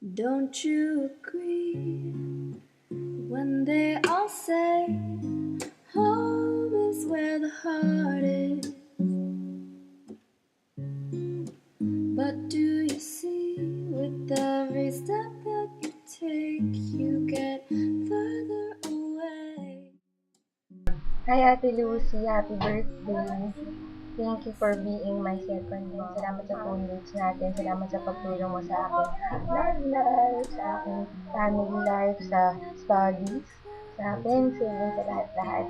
Don't you agree when they all say home is where the heart is? But do you see, with every step that you take, you get further away? Hi Ate Lucy, happy birthday. Thank you for being my second mom. Salamat sa phone dates natin. Salamat sa pagtulong mo sa akin love life, sa aking family life, sa studies, sa pencil, sa lahat-lahat.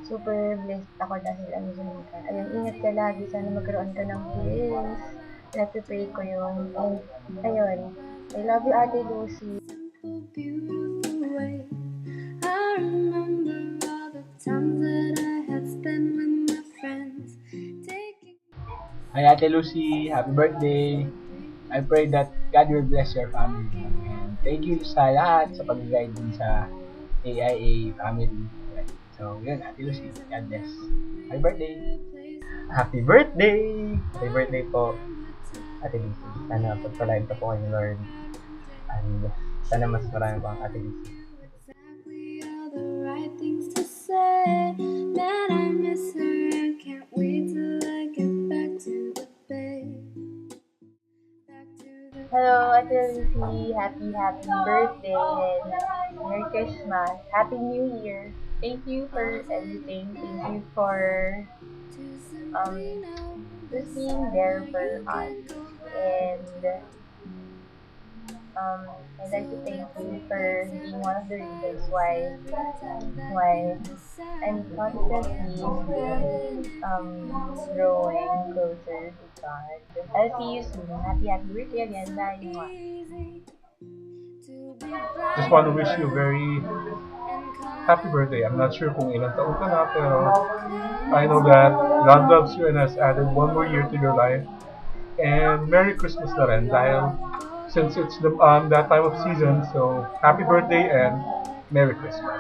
Super blessed ako dahil andyan ka. Ayun, ingat ka lagi. Sana magkaroon ka ng twins. Nagpipray ko yun. And, ayun, I love you Ate Lucy. Simple, beautiful way. I remember all the times that I had spent with my friends. Taking Hi Ate Lucy, happy birthday! I pray that God will bless your family. And thank you sa lahat sa pag-guide din sa AIA family. So, yun, Ate Lucy, God bless. Happy birthday! Happy birthday! Happy birthday po, Ate Lucy. Sana pagpalain ka po kayo ni Lord. And sana mas marami pa ang Ate Lucy. exactly all the right things to say. Man, I miss her and can't wait till I get back to the bay. Back to the Hello, Ate Lucy. Happy birthday and Merry Christmas. Happy New Year. Thank you for everything. Thank you for just being there for us. And I'd like to thank you for being one of the reasons why I'm constantly growing closer to God. I'll see you soon. Happy birthday again. Bye. Just want to wish you very happy birthday. I'm not sure kung ilang taon ka na, pero I know that God loves you and has added one more year to your life. And Merry Christmas na rin dahil since it's that time of season, so happy birthday and Merry Christmas.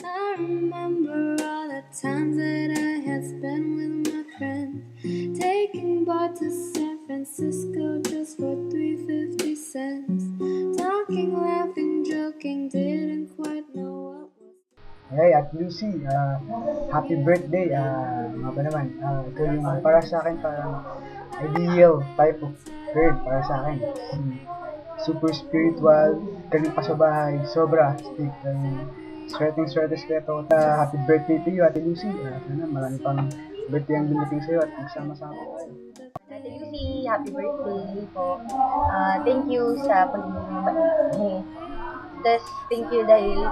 I remember all the times that I had spent with my friends, taking BART to San Francisco just for 3.50 cents. Talking, laughing, joking, didn't quite know what was. Hey, Ate Lucy, happy birthday. Nga ba naman, ito yung para sa akin, parang ideal type of girl para sa akin. Super spiritual, galing pa sa bahay, sobra, stick, swerte. Happy birthday to you, Ate Lucy. Sana marami pang birthday ang dumating sa'yo at magsama-sama tayo. Ate Lucy, happy birthday po. Thank you sa Tapos, thank you dahil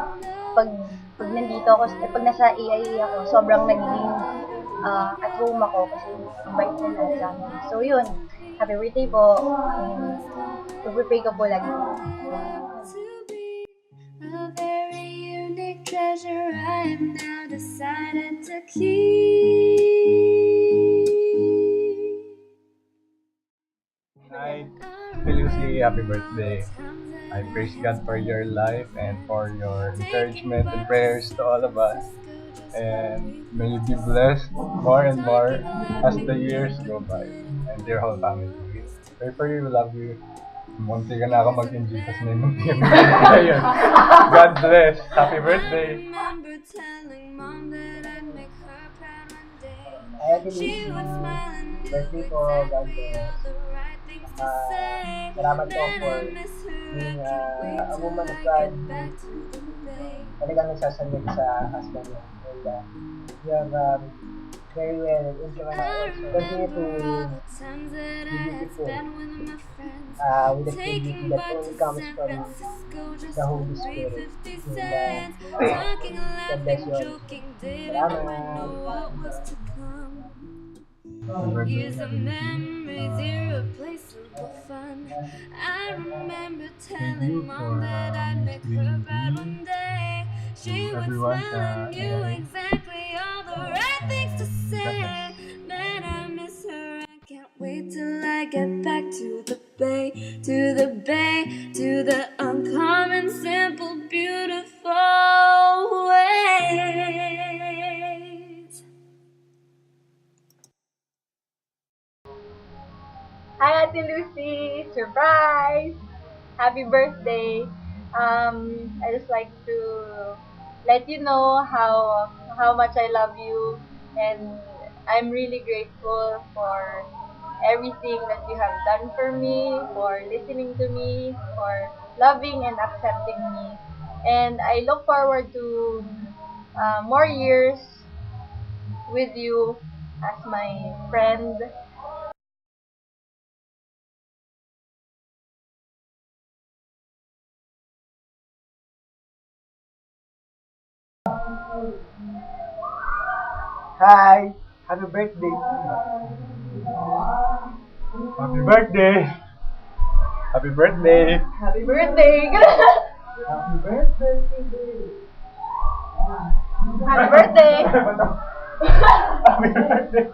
pag nandito ako, pag nasa AIA ako, sobrang nagiging at home ako kasi ang bait na lahat sa amin. So, yun. Happy birthday po. And pag-pray ko po lagi. To be a very unique treasure I have now decided to keep. Hi, Ate Lucy. Happy birthday. I praise God for your life and for your encouragement and prayers to all of us. And may you be blessed more and more as the years go by. And your whole family. Pray for you, love you. Munti ka na ako mag-enjoy kasi na yung Ayun. God bless. Happy birthday. Remember telling mom that I'd make her proud one day. Ate She Lucy, would smile and knew birthday po, God exactly bless. all the right things to say. Salamat po Man, for I miss her, I being can't wait a till woman of I God. get back to the bay. Talagang nagsasalip sa husband niya. And you have very well implemented I also. Continue remember all to the times that be I had beautiful spent with my friends, with the taking creativity that BART only to comes San from Francisco just the for Holy Spirit. 3.50 And cents. Talking, God bless laughing, you all. joking, didn't quite Salamat. know what was to come. Happy birthday, Years of Ate Lucy. memories, irreplaceable fun. I remember Thank telling you mom for that I'd make her listening to proud me, one day. She to would everyone smile sa and knew AIA. exactly all the right things to And God say. bless. Man, I miss her. I can't wait till I get back to the bay, to the bay, to the uncommon, simple, beautiful ways. Hi Ate Lucy! Surprise! Happy birthday! I just like to let you know how much I love you, and I'm really grateful for everything that you have done for me, for listening to me, for loving and accepting me. And I look forward to more years with you as my friend. Hi! Happy birthday! Happy birthday! Happy birthday! Happy birthday! Happy birthday! Happy birthday! Happy birthday!